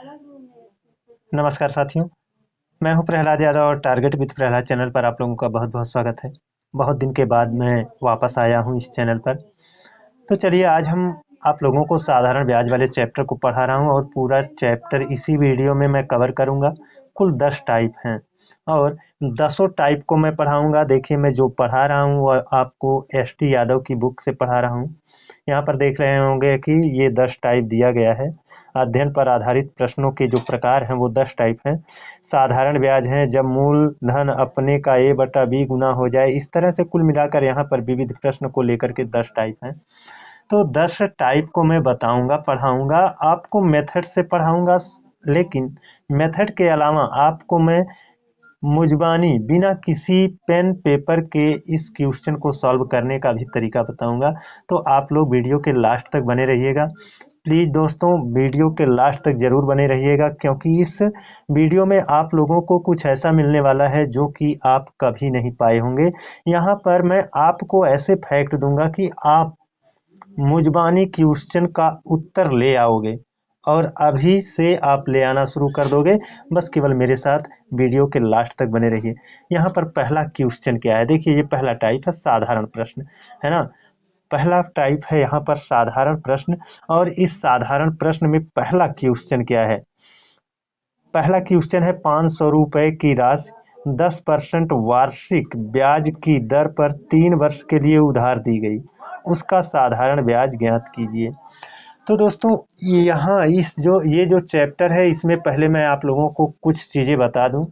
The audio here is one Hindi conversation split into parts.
नमस्कार साथियों, मैं हूं प्रहलाद यादव और टारगेट विद प्रहलाद चैनल पर आप लोगों का बहुत बहुत स्वागत है। बहुत दिन के बाद मैं वापस आया हूं इस चैनल पर। तो चलिए आज हम आप लोगों को साधारण ब्याज वाले चैप्टर को पढ़ा रहा हूं और पूरा चैप्टर इसी वीडियो में मैं कवर करूंगा। कुल 10 टाइप हैं और 10 टाइप को मैं पढ़ाऊंगा। देखिए मैं जो पढ़ा रहा हूं वह आपको एस.टी. यादव की बुक से पढ़ा रहा हूं। यहाँ पर देख रहे होंगे कि ये 10 टाइप दिया गया है। अध्ययन पर आधारित प्रश्नों के जो प्रकार हैं वो 10 टाइप हैं। साधारण ब्याज है जब मूलधन अपने का a/b गुना हो जाए। इस तरह से कुल मिलाकर यहाँ पर विविध प्रश्न को लेकर के 10 टाइप हैं। तो 10 टाइप को मैं बताऊंगा, पढ़ाऊंगा, आपको मेथड से पढ़ाऊंगा। लेकिन मेथड के अलावा आपको मैं मुजबानी बिना किसी पेन पेपर के इस क्वेश्चन को सॉल्व करने का भी तरीका बताऊंगा। तो आप लोग वीडियो के लास्ट तक बने रहिएगा। प्लीज़ दोस्तों वीडियो के लास्ट तक ज़रूर बने रहिएगा, क्योंकि इस वीडियो में आप लोगों को कुछ ऐसा मिलने वाला है जो कि आप कभी नहीं पाए होंगे। यहाँ पर मैं आपको ऐसे फैक्ट दूंगा कि आप मुजबानी क्वेश्चन का उत्तर ले आओगे और अभी से आप ले आना शुरू कर दोगे। बस केवल मेरे साथ वीडियो के लास्ट तक बने रहिए। यहाँ पर पहला क्वेश्चन क्या है, देखिए ये पहला टाइप है साधारण प्रश्न, है ना। पहला टाइप है यहाँ पर साधारण प्रश्न और इस साधारण प्रश्न में पहला क्वेश्चन क्या है। पहला क्वेश्चन है 500 रुपए की राशि 10% वार्षिक ब्याज की दर पर 3 वर्ष के लिए उधार दी गई, उसका साधारण ब्याज ज्ञात कीजिए। तो दोस्तों यहाँ ये जो चैप्टर है इसमें पहले मैं आप लोगों को कुछ चीज़ें बता दूं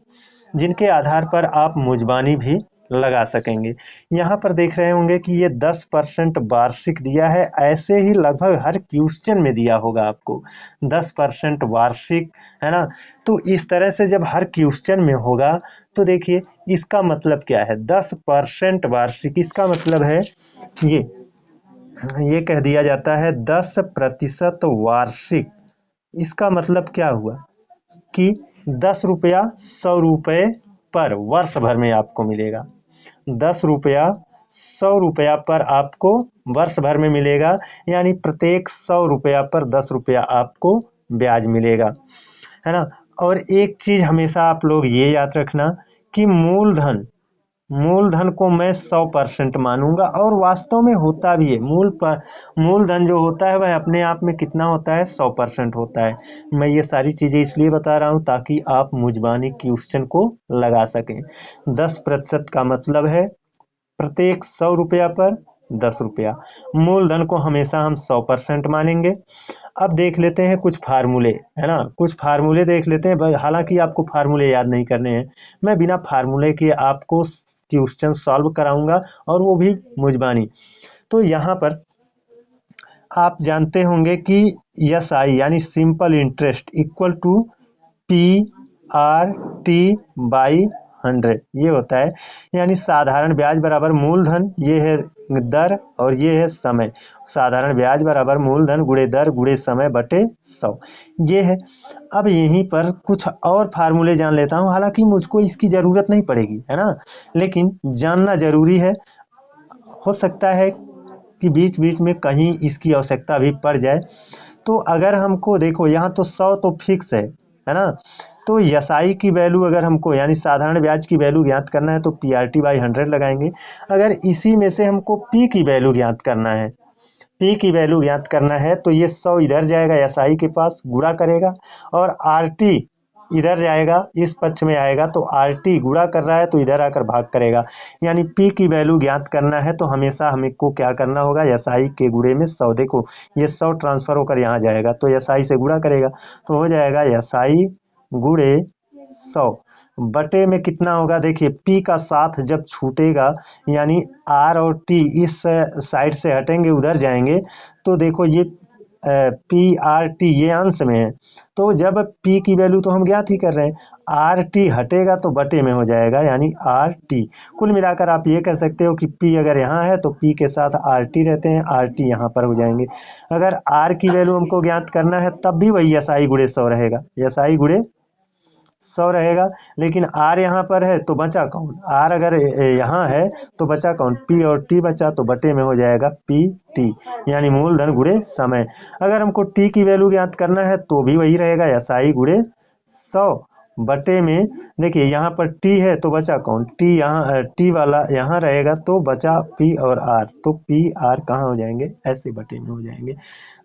जिनके आधार पर आप मुजबानी भी लगा सकेंगे। यहाँ पर देख रहे होंगे कि ये 10% वार्षिक दिया है। ऐसे ही लगभग हर क्वेश्चन में दिया होगा आपको 10% वार्षिक, है ना। तो इस तरह से जब हर क्वेश्चन में होगा तो देखिए इसका मतलब क्या है। 10% वार्षिक, इसका मतलब है ये कह दिया जाता है 10% वार्षिक। इसका मतलब क्या हुआ कि 10 रुपया 100 रुपये पर वर्ष भर में आपको मिलेगा। 10 रुपया 100 रुपया पर आपको वर्ष भर में मिलेगा, यानी प्रत्येक 100 रुपया पर 10 रुपया आपको ब्याज मिलेगा, है ना। और एक चीज़ हमेशा आप लोग ये याद रखना कि मूलधन को मैं 100% मानूंगा और वास्तव में होता भी है। मूलधन जो होता है वह अपने आप में कितना होता है, 100% होता है। मैं ये सारी चीज़ें इसलिए बता रहा हूँ ताकि आप मुजबानी क्वेश्चन को लगा सकें। 10% का मतलब है प्रत्येक 100 रुपया पर 10 रुपया। मूलधन को हमेशा हम 100% मानेंगे। अब देख लेते हैं कुछ फार्मूले, है ना। कुछ फार्मूले देख लेते हैं, हालांकि आपको फार्मूले याद नहीं करने हैं। मैं बिना फार्मूले के आपको क्वेश्चन सॉल्व कराऊंगा और वो भी मुजबानी। तो यहाँ पर आप जानते होंगे कि SI यानी simple interest equal to PRT/100 ये होता है। यानी साधारण ब्याज बराबर मूलधन, ये है दर और ये है समय। साधारण ब्याज बराबर मूलधन गुणे दर गुणे समय बटे 100, ये है। अब यहीं पर कुछ और फार्मूले जान लेता हूँ, हालांकि मुझको इसकी ज़रूरत नहीं पड़ेगी, है ना, लेकिन जानना ज़रूरी है। हो सकता है कि बीच बीच में कहीं इसकी आवश्यकता भी पड़ जाए। तो अगर हमको देखो यहाँ तो 100 तो फिक्स है ना। तो SI की वैल्यू अगर हमको यानी साधारण ब्याज की वैल्यू ज्ञात करना है तो PRT/100 लगाएंगे। अगर इसी में से हमको P की वैल्यू ज्ञात करना है, P की वैल्यू ज्ञात करना है तो ये 100 इधर जाएगा SI के पास गुणा करेगा और RT इधर जाएगा इस पक्ष में आएगा तो RT गुणा कर रहा है तो इधर आकर भाग करेगा। यानी P की वैल्यू ज्ञात करना है तो हमेशा हमको क्या करना होगा, SI के गुणे में 100। देखो ये 100 ट्रांसफर होकर यहाँ जाएगा तो SI से गुणा करेगा तो हो जाएगा SI गुणे 100 बटे में कितना होगा। देखिए P का साथ जब छूटेगा यानी R और T इस साइड से हटेंगे उधर जाएंगे तो देखो ये PRT ये अंश में है। तो जब P की वैल्यू तो हम ज्ञात ही कर रहे हैं, RT हटेगा तो बटे में हो जाएगा यानी RT। कुल मिलाकर आप ये कह सकते हो कि P अगर यहाँ है तो P के साथ RT रहते हैं, RT यहाँ पर हो जाएंगे। अगर R की वैल्यू हमको ज्ञात करना है तब भी वही SI गुणे 100 रहेगा, SI गुणे 100 रहेगा। लेकिन आर यहाँ पर है तो बचा कौन, आर अगर यहाँ है तो बचा कौन, पी और टी बचा, तो बटे में हो जाएगा पी टी, यानी मूलधन गुणे समय। अगर हमको टी की वैल्यू ज्ञात करना है तो भी वही रहेगा, एसआई गुणे 100 बटे में, देखिए यहाँ पर टी है तो बचा कौन, टी यहाँ, टी वाला यहाँ रहेगा तो बचा पी और आर, तो पी आर कहाँ हो जाएंगे, ऐसे बटे में हो जाएंगे।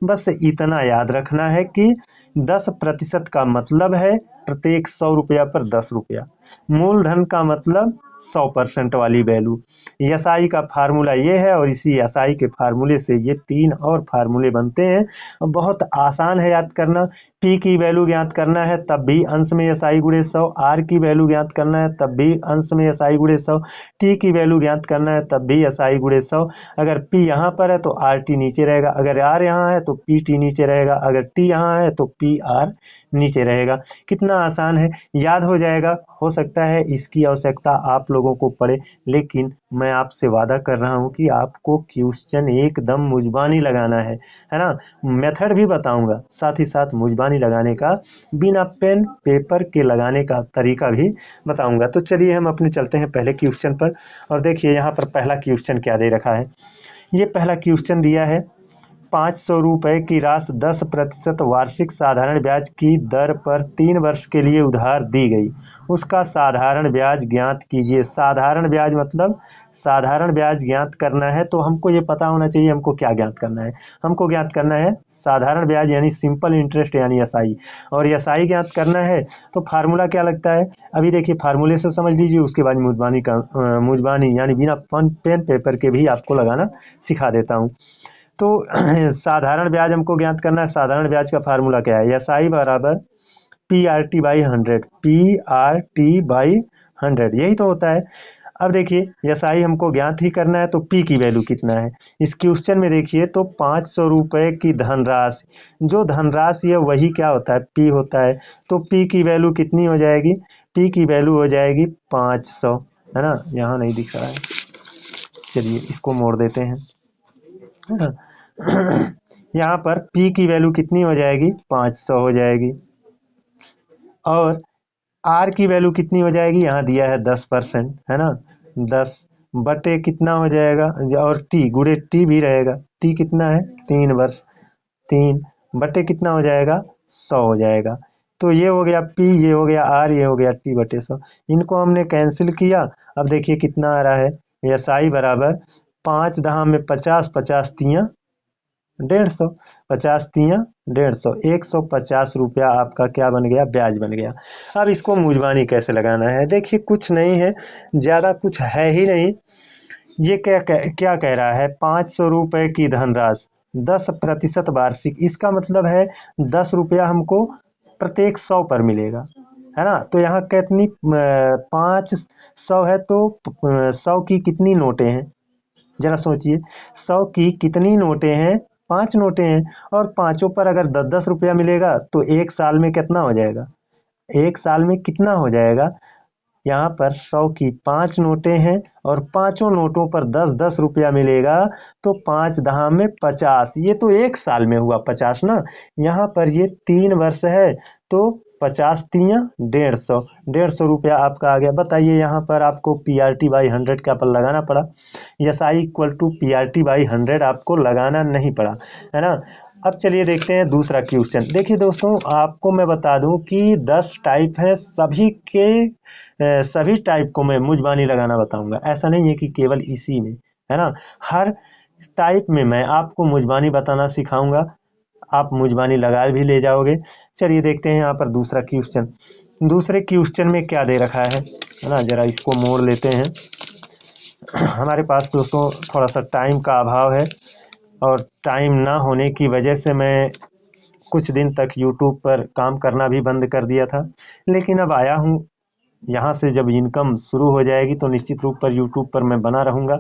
बस इतना याद रखना है कि 10% का मतलब है प्रत्येक 100 रुपया पर 10 रुपया। मूलधन का मतलब 100% वाली वैल्यू। एसआई का फार्मूला ये है और इसी एसआई के फार्मूले से ये 3 और फार्मूले बनते हैं। बहुत आसान है याद करना। पी की वैल्यू ज्ञात करना है तब भी अंश में एसआई गुणे 100, आर की वैल्यू ज्ञात करना है तब भी अंश में एसआई गुणे 100, टी की वैल्यू ज्ञात करना है तब भी एसआई गुणे 100। अगर पी यहाँ पर है तो आर टी नीचे रहेगा, अगर आर यहाँ है तो पी टी नीचे रहेगा, अगर टी यहाँ है तो पी आर नीचे रहेगा। कितना आसान है, याद हो जाएगा। हो सकता है इसकी आवश्यकता आप लोगों को पड़े, लेकिन मैं आपसे वादा कर रहा हूँ कि आपको क्वेश्चन एकदम मुजबानी लगाना है ना। मेथड भी बताऊंगा, साथ ही साथ मुजबानी लगाने का, बिना पेन पेपर के लगाने का तरीका भी बताऊंगा। तो चलिए हम अपने चलते हैं पहले क्वेश्चन पर, और देखिए यहाँ पर पहला क्वेश्चन क्या दे रखा है। ये पहला क्वेश्चन दिया है 500 रुपए की राशि 10% वार्षिक साधारण ब्याज की दर पर 3 वर्ष के लिए उधार दी गई, उसका साधारण ब्याज ज्ञात कीजिए। साधारण ब्याज मतलब साधारण ब्याज ज्ञात करना है तो हमको ये पता होना चाहिए हमको क्या ज्ञात करना है। हमको ज्ञात करना है साधारण ब्याज यानी सिंपल इंटरेस्ट यानी एसआई, और एसआई ज्ञात करना है तो फार्मूला क्या लगता है, अभी देखिए फार्मूले से समझ लीजिए, उसके बाद मुजबानी यानी बिना पेन पेपर के भी आपको लगाना सिखा देता हूँ। तो साधारण ब्याज हमको ज्ञात करना है। साधारण ब्याज का फार्मूला क्या है, एस आई बराबर P R T by 100, P R T by 100, यही तो होता है। अब देखिए एस आई हमको ज्ञात ही करना है तो पी की वैल्यू कितना है। इस क्वेश्चन में देखिए तो 500 रुपए की धनराशि, जो धनराशि है वही क्या होता है, पी होता है। तो पी की वैल्यू कितनी हो जाएगी, पी की वैल्यू हो जाएगी 500, है ना। यहाँ नहीं दिख रहा है, चलिए इसको मोड़ देते हैं, है ना। यहाँ पर P की वैल्यू कितनी हो जाएगी, 500 हो जाएगी, और R की वैल्यू कितनी हो जाएगी, यहाँ दिया है 10%, है ना। 10 बटे कितना हो जाएगा, और T गुणे T भी रहेगा, T कितना है 3 वर्ष, 3 बटे कितना हो जाएगा 100 हो जाएगा। तो ये हो गया P, ये हो गया R, ये हो गया T बटे 100, इनको हमने कैंसिल किया। अब देखिए कितना आ रहा है, एस आई बराबर 5 दहा में 50, 50 तियाँ 150, 50 तियाँ 150, 150 रुपया आपका क्या बन गया, ब्याज बन गया। अब इसको मुजबानी कैसे लगाना है, देखिए कुछ नहीं है, ज़्यादा कुछ है ही नहीं। ये क्या कह रहा है, 500 रुपए की धनराशि 10% वार्षिक, इसका मतलब है 10 रुपया हमको प्रत्येक 100 पर मिलेगा, है ना। तो यहाँ कितनी 500 है तो 100 की कितनी नोटें हैं, जरा सोचिए, 100 की कितनी नोटें हैं, 5 नोटें हैं, और पाँचों पर अगर 10-10 रुपया मिलेगा तो एक साल में कितना हो जाएगा, एक साल में कितना हो जाएगा। यहाँ पर 100 की 5 नोटें हैं और पांचों नोटों पर 10-10 रुपया मिलेगा, तो 5 दहा में 50, ये तो एक साल में हुआ 50 ना। यहाँ पर ये 3 वर्ष है तो 50 तियाँ 150, 150 रुपया आपका आ गया। बताइए यहाँ पर आपको पी आर टी बाई 100 का पर लगाना पड़ा, S I equal to P R T by 100 आपको लगाना नहीं पड़ा, है ना। अब चलिए देखते हैं दूसरा क्वेश्चन। देखिए दोस्तों, आपको मैं बता दूं कि 10 टाइप है, सभी टाइप को मैं मुजबानी लगाना बताऊंगा, ऐसा नहीं है कि केवल इसी में, है ना। हर टाइप में मैं आपको मुजबानी बताना सिखाऊंगा, आप मुजबानी लगा भी ले जाओगे। चलिए देखते हैं यहाँ पर दूसरा क्वेश्चन। दूसरे क्वेश्चन में क्या दे रखा है ना, जरा इसको मोड़ लेते हैं। हमारे पास दोस्तों थोड़ा सा टाइम का अभाव है, और टाइम ना होने की वजह से मैं कुछ दिन तक यूट्यूब पर काम करना भी बंद कर दिया था, लेकिन अब आया हूँ। यहाँ से जब इनकम शुरू हो जाएगी तो निश्चित रूप पर यूट्यूब पर मैं बना रहूँगा,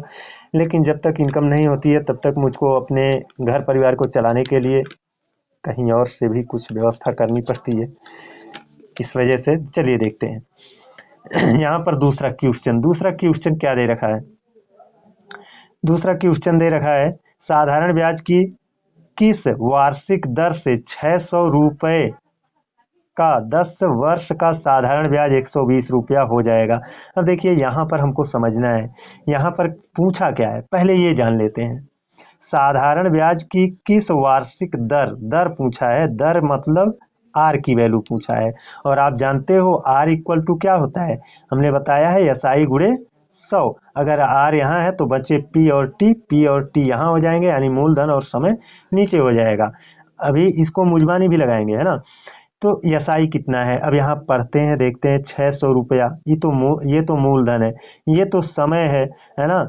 लेकिन जब तक इनकम नहीं होती है तब तक मुझको अपने घर परिवार को चलाने के लिए कहीं और से भी कुछ व्यवस्था करनी पड़ती है, इस वजह से। चलिए देखते हैं यहाँ पर दूसरा क्वेश्चन क्या दे रखा है। दूसरा क्वेश्चन दे रखा है, साधारण ब्याज की किस वार्षिक दर से 600 रुपए वर्ष का साधारण ब्याज 120 रुपया हो जाएगा। अब देखिए यहाँ पर हमको समझना है, यहाँ पर पूछा क्या है, पहले ये जान लेते हैं। साधारण ब्याज की किस वार्षिक दर पूछा है, दर मतलब आर की वैल्यू पूछा है। और आप जानते हो आर इक्वल टू क्या होता है, हमने बताया है SI गुणे 100। अगर आर यहाँ है तो बचे पी और टी यहाँ हो जाएंगे, यानी मूलधन और समय नीचे हो जाएगा। अभी इसको मुजबानी भी लगाएंगे, है ना। तो SI कितना है, अब यहाँ पढ़ते हैं, देखते हैं 600 रुपया। ये तो मूलधन है, ये तो समय है ना।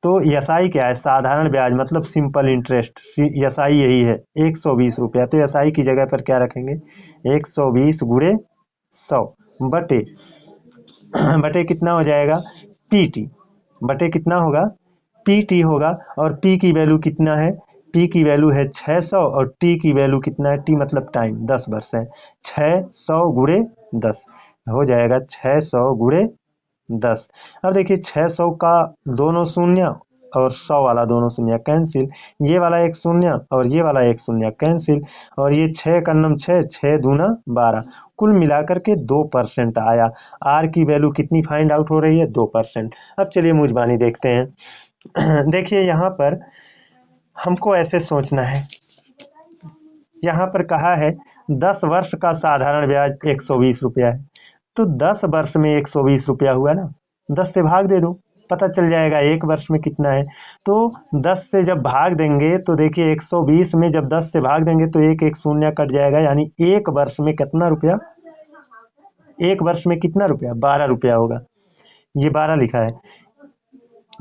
तो SI क्या है, साधारण ब्याज मतलब सिंपल इंटरेस्ट, SI यही है 120 रुपया। तो SI की जगह पर क्या रखेंगे, 120 गुणे 100 बटे बटे कितना हो जाएगा, PT बटे कितना होगा, PT होगा। और P की वैल्यू कितना है, P की वैल्यू है 600 और T की वैल्यू कितना है, T मतलब टाइम 10 वर्ष है। 600 गुणे 10 हो जाएगा 600 गुणे 10। अब देखिए 600 का दोनों शून्य और 100 वाला दोनों शून्य कैंसिल, ये वाला एक शून्य और ये वाला एक शून्य कैंसिल, और ये 6 का नम 6 दूना 12, कुल मिलाकर के 2% आया। आर की वैल्यू कितनी फाइंड आउट हो रही है, 2%। अब चलिए मुजबानी देखते हैं। देखिए यहाँ पर हमको ऐसे सोचना है, यहाँ पर कहा है 10 वर्ष का साधारण ब्याज 120 रुपया है। तो 10 वर्ष में 120 रुपया हुआ ना, 10 से भाग दे दो, पता चल जाएगा एक वर्ष में कितना है। तो 10 से जब भाग देंगे तो देखिए 120 में जब 10 से भाग देंगे तो एक शून्य कट जाएगा, यानी एक वर्ष में कितना रुपया, एक वर्ष में कितना रुपया, 12 रुपया होगा। ये 12 लिखा है।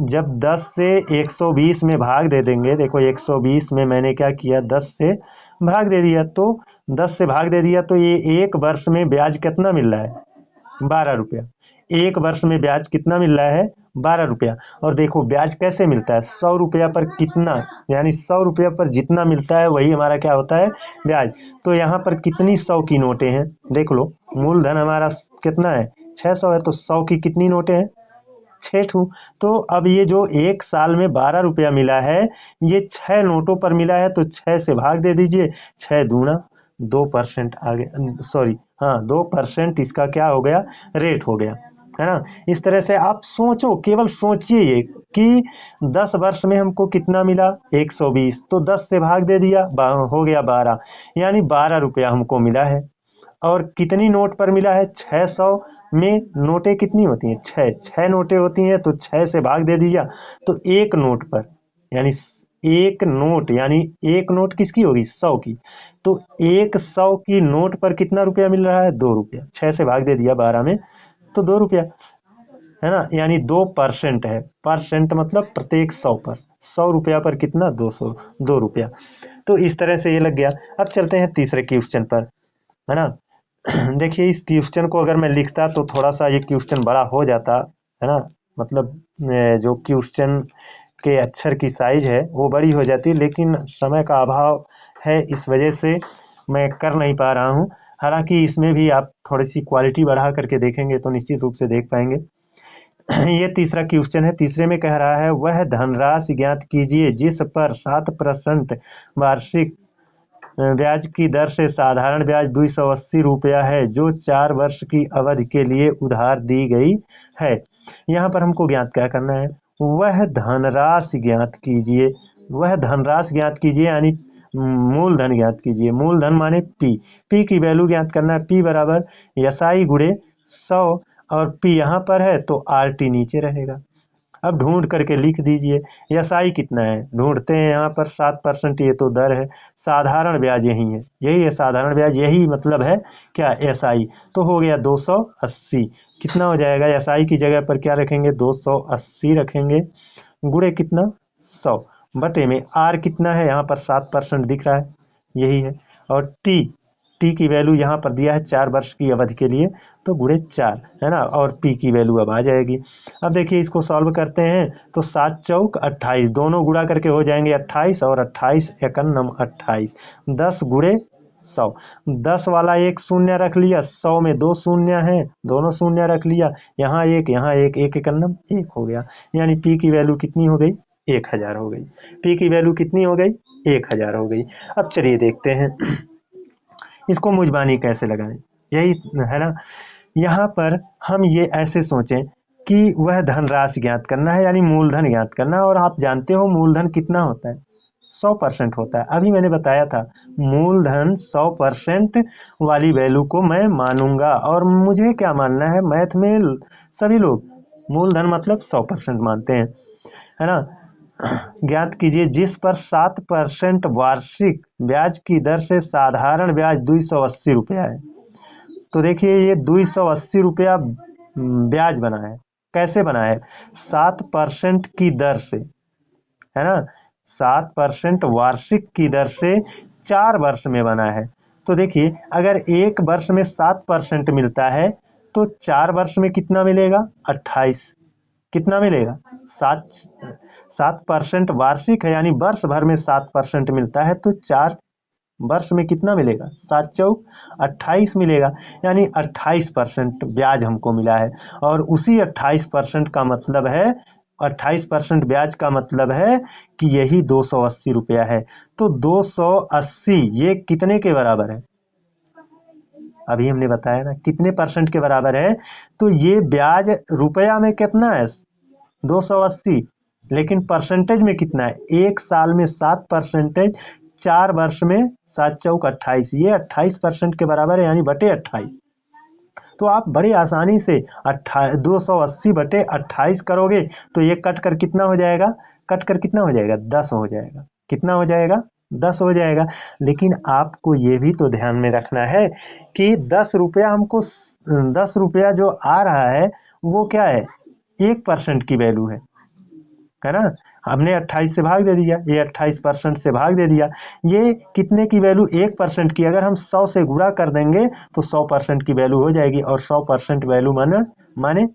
जब 10 से 120 में भाग दे देंगे, देखो 120 में मैंने क्या किया, 10 से भाग दे दिया, तो 10 से भाग दे दिया तो ये एक वर्ष में ब्याज कितना मिल रहा है, 12 रुपया। एक वर्ष में ब्याज कितना मिल रहा है, 12 रुपया। और देखो ब्याज कैसे मिलता है, 100 रुपया पर कितना, यानी 100 रुपया पर जितना मिलता है वही हमारा क्या होता है, ब्याज। तो यहाँ पर कितनी 100 की नोटें हैं, देख लो, मूलधन हमारा कितना है, 600 है, तो 100 की कितनी नोटें हैं, 6 ठू। तो अब ये जो एक साल में 12 रुपया मिला है, ये 6 नोटों पर मिला है, तो 6 से भाग दे दीजिए, 6 दूना 2% आ गया, सॉरी हाँ 2% इसका क्या हो गया, रेट हो गया, है ना। इस तरह से आप सोचो, केवल सोचिए ये कि 10 वर्ष में हमको कितना मिला, 120, तो 10 से भाग दे दिया, हो गया 12, यानी 12 रुपया हमको मिला है। और कितनी नोट पर मिला है, 600 में नोटें कितनी होती हैं, 6 नोटें होती हैं, तो 6 से भाग दे दीजिए, तो एक नोट पर, यानी एक नोट किसकी होगी, 100 की। तो 100 की नोट पर कितना रुपया मिल रहा है, 2 रुपया। 6 से भाग दे दिया 12 में, तो 2 रुपया, है ना, यानी 2% है। परसेंट मतलब प्रत्येक 100 पर, 100 रुपया पर कितना, 2 रुपया। तो इस तरह से ये लग गया। अब चलते हैं तीसरे क्वेश्चन पर, है ना। देखिए इस क्वेश्चन को अगर मैं लिखता तो थोड़ा सा ये क्वेश्चन बड़ा हो जाता, है ना, मतलब जो क्वेश्चन के अक्षर की साइज है वो बड़ी हो जाती, लेकिन समय का अभाव है, इस वजह से मैं कर नहीं पा रहा हूँ। हालांकि इसमें भी आप थोड़ी सी क्वालिटी बढ़ा करके देखेंगे तो निश्चित रूप से देख पाएंगे। ये तीसरा क्वेश्चन है। तीसरे में कह रहा है, वह धनराशि ज्ञात कीजिए जिस पर 7% वार्षिक ब्याज की दर से साधारण ब्याज 280 रुपया है, जो 4 वर्ष की अवधि के लिए उधार दी गई है। यहाँ पर हमको ज्ञात क्या करना है, वह धनराशि ज्ञात कीजिए, वह धनराशि ज्ञात कीजिए, यानी मूलधन ज्ञात कीजिए। मूलधन माने पी की वैल्यू ज्ञात करना है। पी बराबर SI गुणे 100, और पी यहाँ पर है तो RT नीचे रहेगा। अब ढूंढ करके लिख दीजिए, SI कितना है, ढूंढते हैं यहाँ पर 7%, ये तो दर है, साधारण ब्याज यही है, यही है साधारण ब्याज, यही मतलब है क्या, SI। तो हो गया 280, कितना हो जाएगा, SI की जगह पर क्या रखेंगे, 280 रखेंगे, गुणे कितना, 100, बटे में R कितना है, यहाँ पर 7% दिख रहा है, यही है। और टी की वैल्यू यहाँ पर दिया है 4 वर्ष की अवधि के लिए, तो गुणे 4, है ना, और पी की वैल्यू अब आ जाएगी। अब देखिए इसको सॉल्व करते हैं तो 7 चौक 28, दोनों गुणा करके हो जाएंगे 28, और 28 एकन्नम 28, 10 गुणे 100, 10 वाला एक शून्य रख लिया, 100 में 2 शून्य हैं, दोनों शून्य रख लिया, यहाँ एक, एक एकन्नम 1 हो गया, यानी पी की वैल्यू कितनी हो गई, 1000 हो गई। पी की वैल्यू कितनी हो गई, 1000 हो गई। अब चलिए देखते हैं इसको मुजबानी कैसे लगाएं। यही है ना। यहाँ पर हम ये ऐसे सोचें कि वह धनराशि ज्ञात करना है, यानी मूलधन ज्ञात करना है। और आप जानते हो मूलधन कितना होता है? 100% होता है। अभी मैंने बताया था मूलधन 100% वाली वैल्यू को मैं मानूंगा। और मुझे क्या मानना है, मैथ में सभी लोग मूलधन मतलब 100% मानते हैं, है ना। ज्ञात कीजिए जिस पर 7% वार्षिक ब्याज की दर से साधारण ब्याज 280 रुपया है। तो देखिए ये 280 रुपया ब्याज बना है। कैसे बना है? 7% की दर से, है ना। 7% वार्षिक की दर से 4 वर्ष में बना है। तो देखिए अगर एक वर्ष में 7% मिलता है तो 4 वर्ष में कितना मिलेगा? 28। कितना मिलेगा? 7% वार्षिक है, यानी वर्ष भर में 7% मिलता है, तो 4 वर्ष में कितना मिलेगा? 7 चौक 28 मिलेगा, यानी 28% ब्याज हमको मिला है। और उसी 28% का मतलब है, 28% ब्याज का मतलब है कि यही 280 रुपया है। तो 280 ये कितने के बराबर है? अभी हमने बताया ना कितने परसेंट के बराबर है। तो ये ब्याज रुपया में कितना है? 280। लेकिन परसेंटेज में कितना है? एक साल में 7%, 4 वर्ष में 7 चौक 28, ये 28% के बराबर है, यानी बटे 28। तो आप बड़े आसानी से 280/28 करोगे तो ये कट कर कितना हो जाएगा? कट कर कितना हो जाएगा? 10 हो जाएगा। कितना हो जाएगा? 10 हो जाएगा। लेकिन आपको ये भी तो ध्यान में रखना है कि 10 रुपया हमको 10 रुपया जो आ रहा है वो क्या है? 1% की वैल्यू है ना। हमने 28 से भाग दे दिया, ये 28% से भाग दे दिया। ये कितने की वैल्यू? 1% की। अगर हम 100 से गुणा कर देंगे तो 100% की वैल्यू हो जाएगी। और 100% वैल्यू माने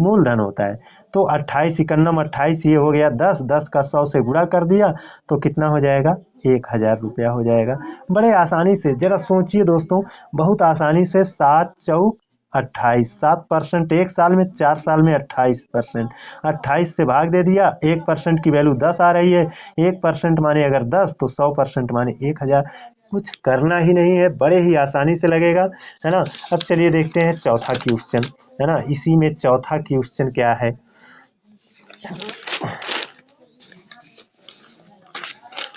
मूलधन होता है। तो 28 इकन्नम 28, ये हो गया 10, 10 का 100 से गुणा कर दिया तो कितना हो जाएगा? 1000 रुपया हो जाएगा। बड़े आसानी से जरा सोचिए दोस्तों, बहुत आसानी से 7 चौक 28, 7% एक साल में, 4 साल में 28%, 28 से भाग दे दिया। 1% की वैल्यू 10 आ रही है। 1% माने अगर 10 तो 100% माने 1000। कुछ करना ही नहीं है, बड़े ही आसानी से लगेगा, है ना। अब चलिए देखते हैं चौथा क्वेश्चन, है ना। इसी में चौथा क्वेश्चन क्या है?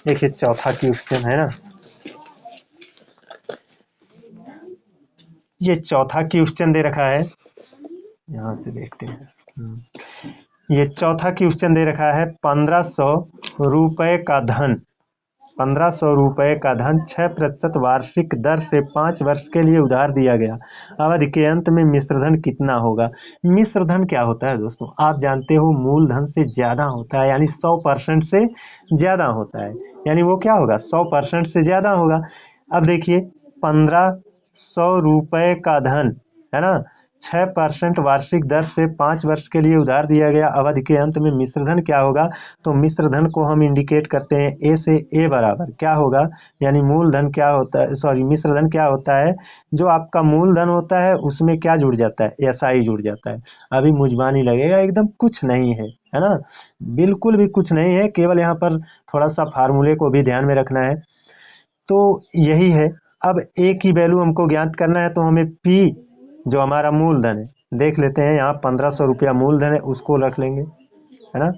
देखिए चौथा क्वेश्चन है ना, ये चौथा क्वेश्चन दे रखा है, यहाँ से देखते हैं। ये चौथा क्वेश्चन दे रखा है 1500 रुपए का धन, 1500 रुपए का धन 6% वार्षिक दर से 5 वर्ष के लिए उधार दिया गया। अवधि के अंत में मिश्रधन कितना होगा? मिश्रधन क्या होता है दोस्तों? आप जानते हो मूलधन से ज्यादा होता है, यानी 100% से ज्यादा होता है। यानी वो क्या होगा? 100% से ज्यादा होगा। अब देखिए 1500 रुपए का धन, है ना, 6% वार्षिक दर से 5 वर्ष के लिए उधार दिया गया। अवधि के अंत में मिश्रधन क्या होगा? तो मिश्रधन को हम इंडिकेट करते हैं ए से। ए बराबर क्या होगा? यानी मूलधन क्या होता है, सॉरी मिश्रधन क्या होता है? जो आपका मूलधन होता है उसमें क्या जुड़ जाता है? एसआई जुड़ जाता है। अभी मुझबानी लगेगा, एकदम कुछ नहीं है ना, बिल्कुल भी कुछ नहीं है। केवल यहाँ पर थोड़ा सा फार्मूले को भी ध्यान में रखना है। तो यही है। अब ए की वैल्यू हमको ज्ञात करना है, तो हमें पी जो हमारा मूलधन है देख लेते हैं। यहाँ 1500 रुपया मूलधन है, उसको रख लेंगे, है ना।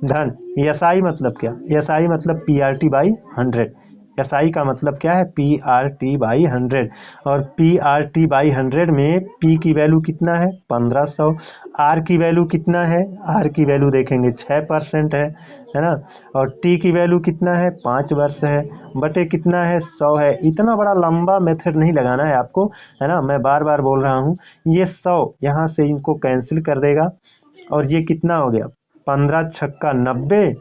धन, एसआई मतलब क्या? एसआई मतलब PRT/100। एसआई का मतलब क्या है? PRT/100। और PRT/100 में पी की वैल्यू कितना है? 1500। आर की वैल्यू कितना है? आर की वैल्यू देखेंगे 6% है ना। और टी की वैल्यू कितना है? 5 वर्ष है, बटे कितना है? 100 है। इतना बड़ा लंबा मेथड नहीं लगाना है आपको, है ना। मैं बार बार बोल रहा हूँ। ये 100 यहाँ से इनको कैंसिल कर देगा, और ये कितना हो गया? 15 छक्का 90,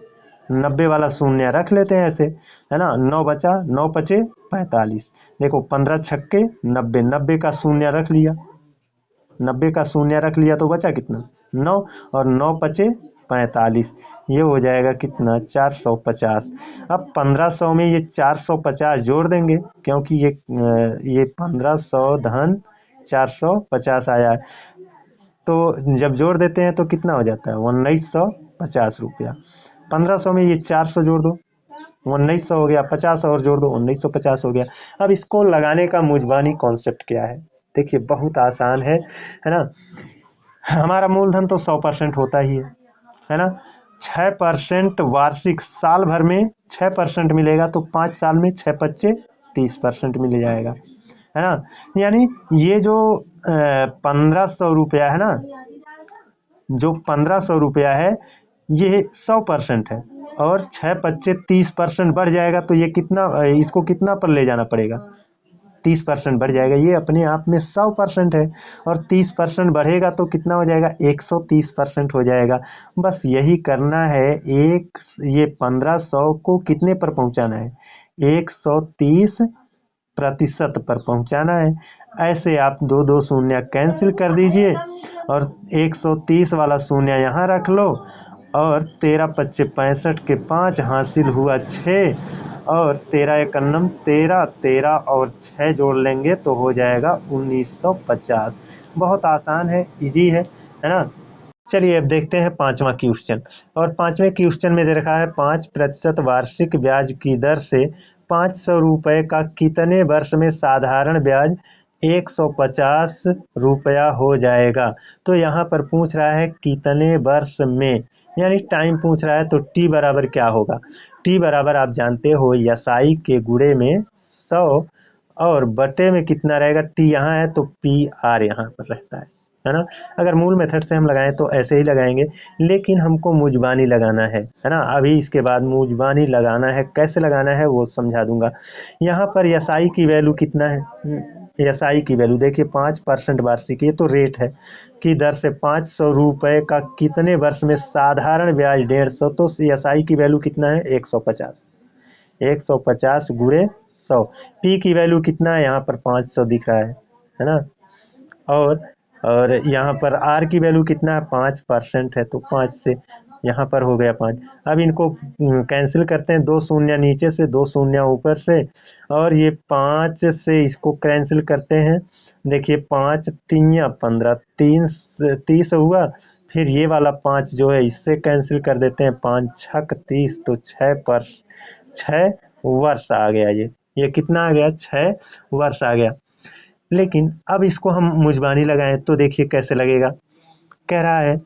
90 वाला शून्य रख लेते हैं ऐसे, है ना। 9 बचा, 9 पचे 45। देखो 15 छक्के 90, 90 का शून्य रख लिया, 90 का शून्य रख लिया तो बचा कितना? 9। और 9 पचे 45, ये हो जाएगा कितना? 450। अब 1500 में ये 450 जोड़ देंगे, क्योंकि ये 1500 धन 450 आया है। तो जब जोड़ देते हैं तो कितना हो जाता है? 1950 रुपया। 1500 में ये 400 जोड़ दो, 1900 हो गया, 50 और जोड़ दो 1950 हो गया। अब इसको लगाने का मुजबानी कॉन्सेप्ट क्या है? देखिए बहुत आसान है ना। हमारा मूलधन तो 100% होता ही है ना। 6% वार्षिक, साल भर में 6% मिलेगा, तो 5 साल में 6×5 30% मिल जाएगा, है ना। यानी ये जो 1500 रुपया है ना, जो 1500 रुपया है ये 100% है, और 6×5 30% बढ़ जाएगा, तो ये कितना, इसको कितना पर ले जाना पड़ेगा? 30% बढ़ जाएगा। ये अपने आप में 100% है, और 30% बढ़ेगा तो कितना हो जाएगा? 130% हो जाएगा। बस यही करना है। ये 1500 को कितने पर पहुंचाना है? 130% पर पहुंचाना है। ऐसे आप दो दो शून्य कैंसिल कर दीजिए, और 130 वाला शून्य यहाँ रख लो, और 13×5 65 के 5 हासिल हुआ 6, और 13×1 13, 13 और 6 जोड़ लेंगे तो हो जाएगा 1950। बहुत आसान है, इजी है ना। चलिए अब देखते हैं 5वां क्वेश्चन। और 5वें क्वेश्चन में दे रखा है 5% वार्षिक ब्याज की दर से 500 रुपये का कितने वर्ष में साधारण ब्याज 150 रुपया हो जाएगा। तो यहाँ पर पूछ रहा है कितने वर्ष में, यानी टाइम पूछ रहा है, तो टी बराबर क्या होगा? टी बराबर आप जानते हो यसाई के गुणे में 100, और बटे में कितना रहेगा? टी यहाँ है तो पी आर यहाँ पर रहता है ना। अगर मूल मेथड से हम लगाएं तो ऐसे ही लगाएंगे, लेकिन हमको मुजबानी लगाना है ना। अभी इसके बाद मुजबानी लगाना है, कैसे लगाना है वो समझा दूंगा। यहाँ पर एसआई की वैल्यू कितना है? एसआई की वैल्यू देखिए 5% वार्षिक, ये तो रेट है की दर से 500 रुपये का कितने वर्ष में साधारण ब्याज 150, तो एसआई की वैल्यू कितना है? 150। 150 गुणे 100। पी की वैल्यू कितना है? यहाँ पर 500 दिख रहा है ना। और यहाँ पर आर की वैल्यू कितना है? 5% है, तो 5 से यहाँ पर हो गया 5। अब इनको कैंसिल करते हैं, 2 शून्य नीचे से 2 शून्य ऊपर से, और ये 5 से इसको कैंसिल करते हैं। देखिए 5 3 या 15, 30 हुआ। फिर ये वाला 5 जो है इससे कैंसिल कर देते हैं, 5 छक 30, तो 6 वर्ष आ गया। ये कितना आ गया? 6 वर्ष आ गया। लेकिन अब इसको हम मुजबानी लगाएं तो देखिए कैसे लगेगा। कह रहा है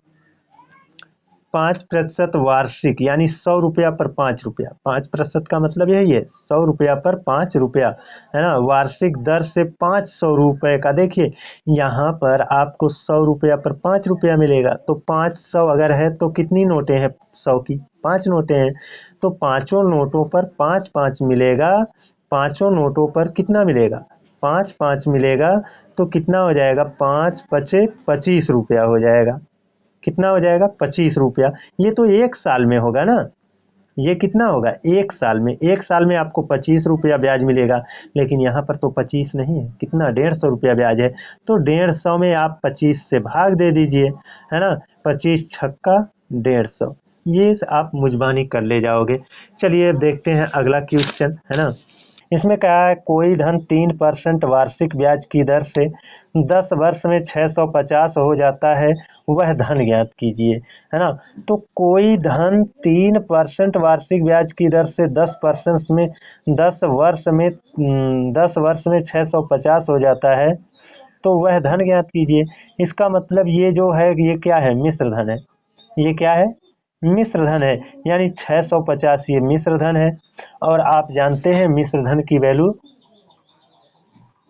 5% वार्षिक, यानी 100 रुपया पर 5 रुपया। 5% का मतलब यही है, 100 रुपया पर 5 रुपया, है ना। वार्षिक दर से 500 रुपये का, देखिए यहाँ पर आपको 100 रुपया पर 5 रुपया मिलेगा, तो 500 अगर है तो कितनी नोटें हैं 100 की? 5 नोटें हैं, तो पांचों नोटों पर 5×5 मिलेगा। पांचों नोटों पर कितना मिलेगा? 5×5 मिलेगा, तो कितना हो जाएगा? 5×5 25 रुपया हो जाएगा। कितना हो जाएगा? 25 रुपया। ये तो 1 साल में होगा ना। ये कितना होगा? 1 साल में। 1 साल में आपको 25 रुपया ब्याज मिलेगा, लेकिन यहाँ पर तो 25 नहीं है, कितना? 150 रुपया ब्याज है, तो 150 में आप 25 से भाग दे दीजिए, है ना। 25 छक्का 150, ये आप मुजबानी कर ले जाओगे। चलिए अब देखते हैं अगला क्वेश्चन, है ना। इसमें कहा है कोई धन 3% वार्षिक ब्याज की दर से 10 वर्ष में 650 हो जाता है, वह धन ज्ञात कीजिए, है ना। तो कोई धन 3% वार्षिक ब्याज की दर से 10% में 10 वर्ष में 650 हो जाता है, तो वह धन ज्ञात कीजिए। इसका मतलब ये जो है ये क्या है? मिश्र धन है। ये क्या है? मिश्र धन है, यानी 650 ये मिश्र धन है। और आप जानते हैं मिश्र धन की वैल्यू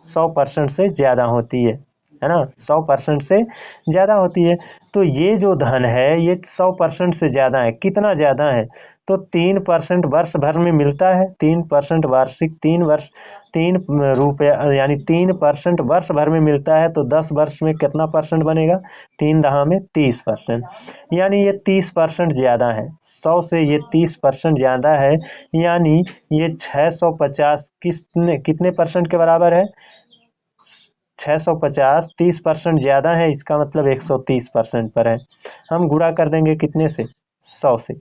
100% से ज़्यादा होती है ना। 100% से ज़्यादा होती है। तो ये जो धन है ये 100% से ज़्यादा है। कितना ज़्यादा है? तो 3% वर्ष भर में मिलता है। 3% वार्षिक, 3 रुपया, यानी 3% वर्ष भर में मिलता है, तो 10 वर्ष में कितना परसेंट बनेगा? 3 दहा में 30%, यानी ये 30% ज़्यादा है। 100 से ये 30% ज़्यादा है, यानी ये 650 कितने परसेंट के बराबर है? 650 30% ज़्यादा है, इसका मतलब 130% पर है। हम गुणा कर देंगे कितने से? 100 से।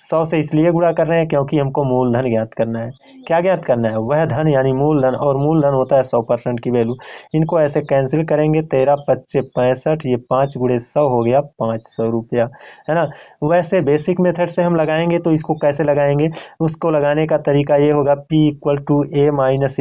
100 से इसलिए गुणा कर रहे हैं क्योंकि हमको मूलधन ज्ञात करना है। क्या ज्ञात करना है? वह धन यानी मूलधन, और मूलधन होता है 100% की वैल्यू। इनको ऐसे कैंसिल करेंगे, 13 पच्चे 65, ये 5 गुणे 100 हो गया 500 रुपया, है ना। वैसे बेसिक मेथड से हम लगाएंगे तो इसको कैसे लगाएंगे? उसको लगाने का तरीका ये होगा, P = A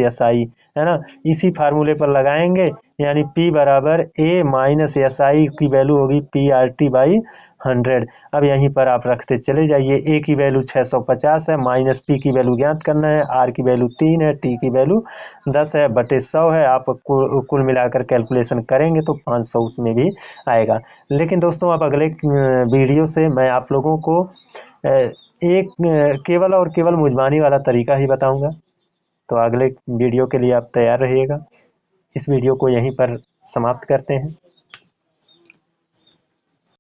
- SI, है ना। इसी फार्मूले पर लगाएंगे, यानी P बराबर A - SI की वैल्यू होगी PRT/100। अब यहीं पर आप रखते चले जाइए। A की वैल्यू 650 है, माइनस P की वैल्यू ज्ञात करना है, R की वैल्यू 3 है, T की वैल्यू 10 है, बटे 100 है। आप कुल मिलाकर कैलकुलेशन करेंगे तो 500 उसमें भी आएगा। लेकिन दोस्तों, अब अगले वीडियो से मैं आप लोगों को एक केवल और केवल मुजबानी वाला तरीका ही बताऊंगा। तो अगले वीडियो के लिए आप तैयार रहिएगा। इस वीडियो को यहीं पर समाप्त करते हैं।